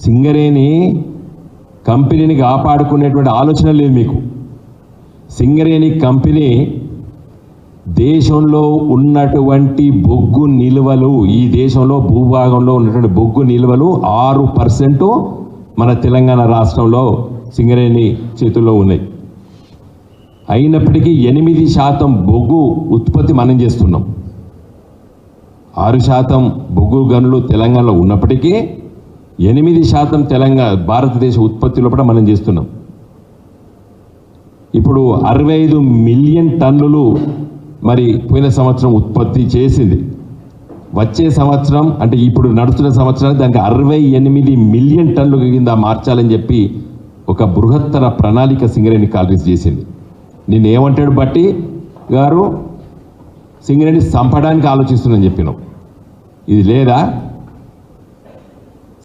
సింగరేణి కంపెనీని కాపాడుకునేటువంటి ఆలోచన లేదు మీకు. సింగరేణి కంపెనీ దేశంలో ఉన్నటువంటి బొగ్గు నిల్వలు, ఈ దేశంలో భూభాగంలో ఉన్నటువంటి బొగ్గు నిల్వలు 6% మన తెలంగాణ రాష్ట్రంలో సింగరేణి చేతుల్లో ఉన్నాయి. అయినప్పటికీ 8% బొగ్గు ఉత్పత్తి మనం చేస్తున్నాం. 6% బొగ్గు గనులు తెలంగాణలో ఉన్నప్పటికీ 8% తెలంగాణ భారతదేశ ఉత్పత్తి లోపల మనం చేస్తున్నాం. ఇప్పుడు 65 మిలియన్ టన్నులు మరి పోయిన సంవత్సరం ఉత్పత్తి చేసింది. వచ్చే సంవత్సరం అంటే ఇప్పుడు నడుస్తున్న సంవత్సరానికి దానికి 68 మిలియన్ టన్నుల కింద మార్చాలని చెప్పి ఒక బృహత్తర ప్రణాళిక సింగరేణి కాలరీస్ చేసింది. నేను ఏమంటాడు బట్టి గారు, సింగరేణి చంపడానికి ఆలోచిస్తుందని చెప్పినావు. ఇది లేదా?